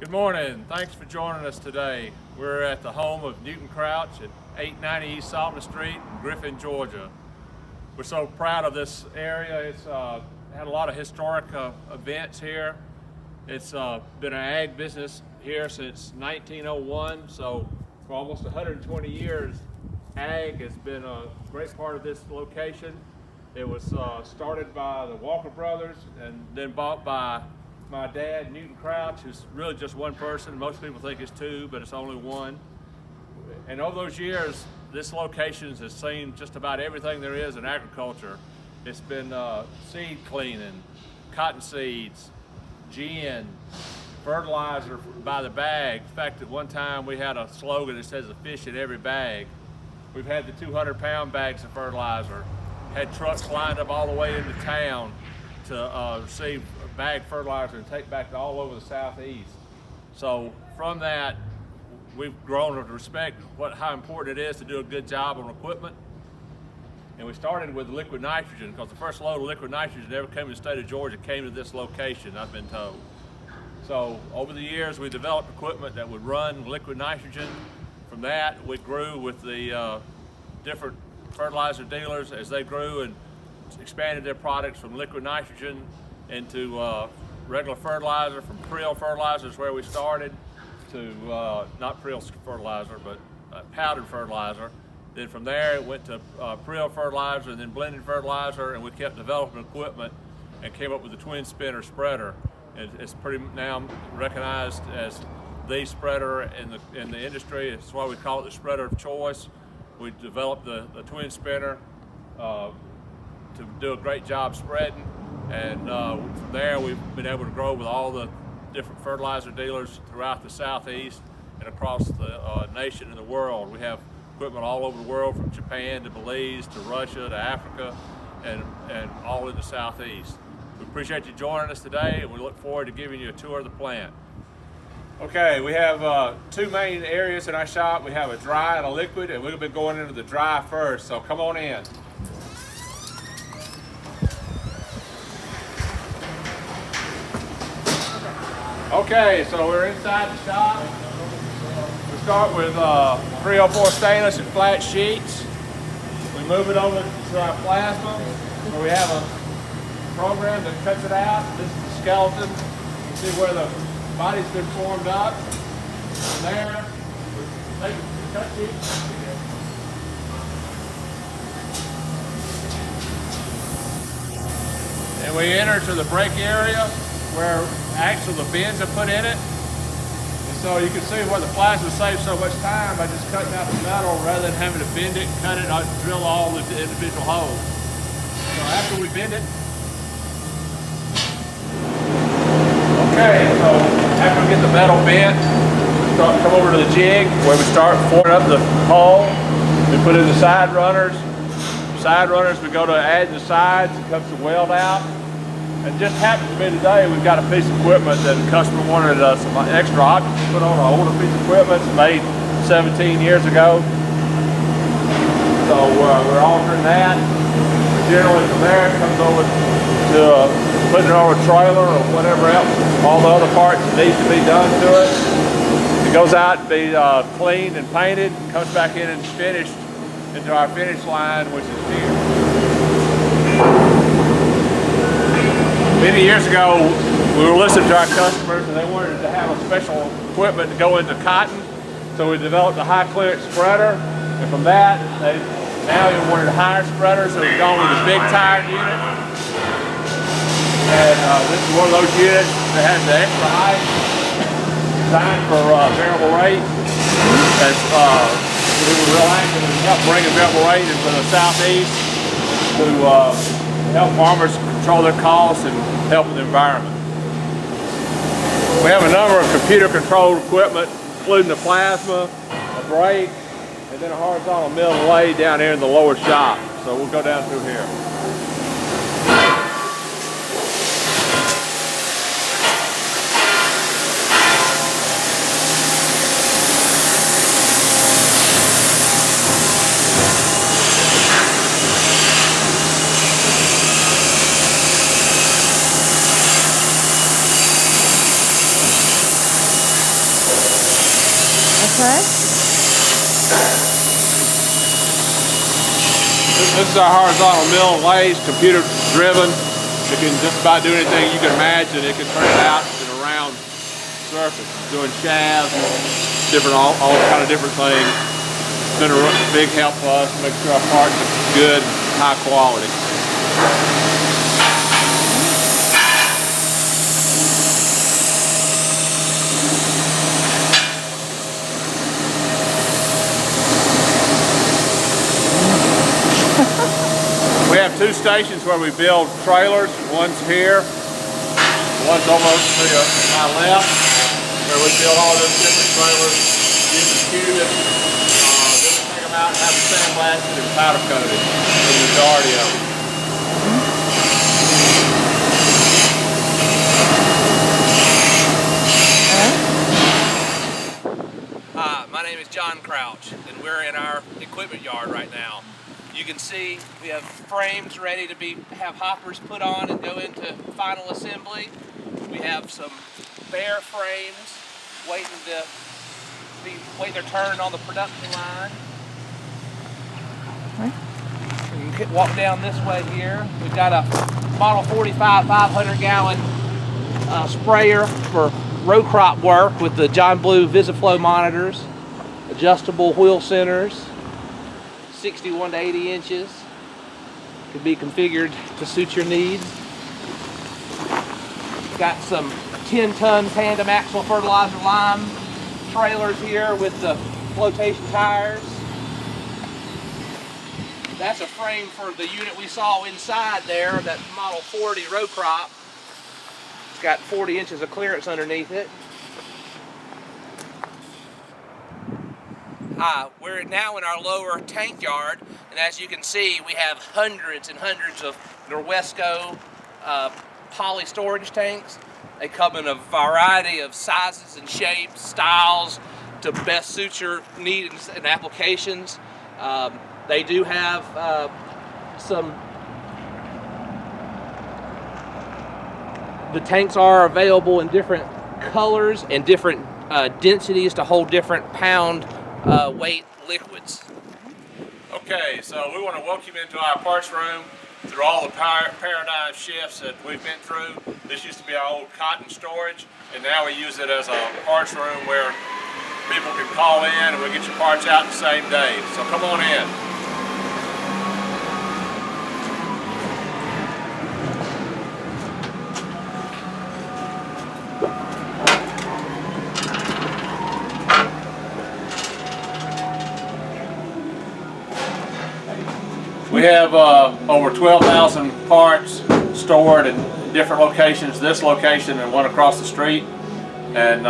Good morning. Thanks for joining us today. We're at the home of Newton Crouch at 890 East Saltman Street in Griffin, Georgia. We're so proud of this area. It's had a lot of historic events here. It's been an ag business here since 1901, so for almost 120 years, ag has been a great part of this location. It was started by the Walker brothers and then bought by my dad, Newton Crouch, who's really just one person. Most people think it's two, but it's only one. And over those years, this location has seen just about everything there is in agriculture. It's been seed cleaning, cotton seeds, gin, fertilizer by the bag. In fact, at one time we had a slogan that says a fish in every bag. We've had the 200-pound bags of fertilizer, had trucks lined up all the way into town to receive bag fertilizer and take back to all over the southeast. So from that, we've grown to respect how important it is to do a good job on equipment. And we started with liquid nitrogen because the first load of liquid nitrogen that ever came to the state of Georgia came to this location, I've been told. So over the years, we developed equipment that would run liquid nitrogen. From that, we grew with the different fertilizer dealers as they grew and expanded their products from liquid nitrogen into regular fertilizer, from Prill fertilizers where we started to not Prill fertilizer, but powdered fertilizer. Then from there it went to Prill fertilizer and then blended fertilizer, and we kept developing equipment and came up with the twin spinner spreader. It's pretty now recognized as the spreader in the industry. That's why we call it the spreader of choice. We developed the twin spinner to do a great job spreading, and from there we've been able to grow with all the different fertilizer dealers throughout the southeast and across the nation and the world. We have equipment all over the world, from Japan to Belize to Russia to Africa, and all in the southeast. We appreciate you joining us today, and we look forward to giving you a tour of the plant. Okay, we have two main areas in our shop. We have a dry and a liquid, and we've been going into the dry first, so come on in. Okay, so we're inside the shop. We start with 304 stainless and flat sheets. We move it over to our plasma, where we have a program that cuts it out. This is the skeleton. You can see where the body's been formed up. From there, we take the cut sheet. And we enter to the brake area where actually the bends are put in it. And so you can see where the plasma saves so much time by just cutting out the metal rather than having to bend it, cut it, drill all the individual holes. So after we bend it, okay, so after we get the metal bent, we come over to the jig where we start forming up the hole. We put in the side runners. Side runners, we go to add the sides, it comes to weld out. And just happens to be today, we've got a piece of equipment that the customer wanted some extra options to put on an older piece of equipment. It's made 17 years ago. So we're altering that. Generally from there, it comes over to putting it on a trailer or whatever else, all the other parts that need to be done to it. It goes out and be cleaned and painted, comes back in and finished into our finish line, which is here. Many years ago, we were listening to our customers and they wanted to have a special equipment to go into cotton. So we developed a high clearance spreader. And from that, now they wanted higher spreaders, so we've gone with a big tire unit. And this is one of those units that has the extra height, designed for variable rate. We were real active in help bringing variable rate into the southeast to help farmers control their costs and help the environment. We have a number of computer-controlled equipment, including the plasma, a brake, and then a horizontal mill and lathe down here in the lower shop. So we'll go down through here. Okay. This is our horizontal mill and lathe, computer driven. It can just about do anything you can imagine. It can turn it out in a round surface, doing shafts, all kind of different things. It's been a big help for us to make sure our parts are good, high quality. We have two stations where we build trailers. One's here, one's over to my left, where we build all those different trailers using cubic. Then we take them out and have them sandblasted and powder coated, the majority of them. Hi, my name is John Crouch, and we're in our equipment yard right now. You can see we have frames ready to have hoppers put on and go into final assembly. We have some bare frames waiting their turn on the production line. You can walk down this way here. We've got a Model 45 500-gallon sprayer for row crop work with the John Blue VisiFlow monitors, adjustable wheel centers, 61 to 80 inches. Could be configured to suit your needs. Got some 10-ton tandem axle fertilizer lime trailers here with the flotation tires. That's a frame for the unit we saw inside there, that Model 40 row crop. It's got 40 inches of clearance underneath it. We're now in our lower tank yard, and as you can see, we have hundreds and hundreds of Norwesco poly storage tanks. They come in a variety of sizes and shapes, styles to best suit your needs and applications. They do have the tanks are available in different colors and different densities to hold different pound weight liquids. Okay, so we want to welcome you into our parts room through all the paradigm shifts that we've been through. This used to be our old cotton storage, and now we use it as a parts room where people can call in and we'll get your parts out the same day. So come on in. We have over 12,000 parts stored in different locations, this location and one across the street. And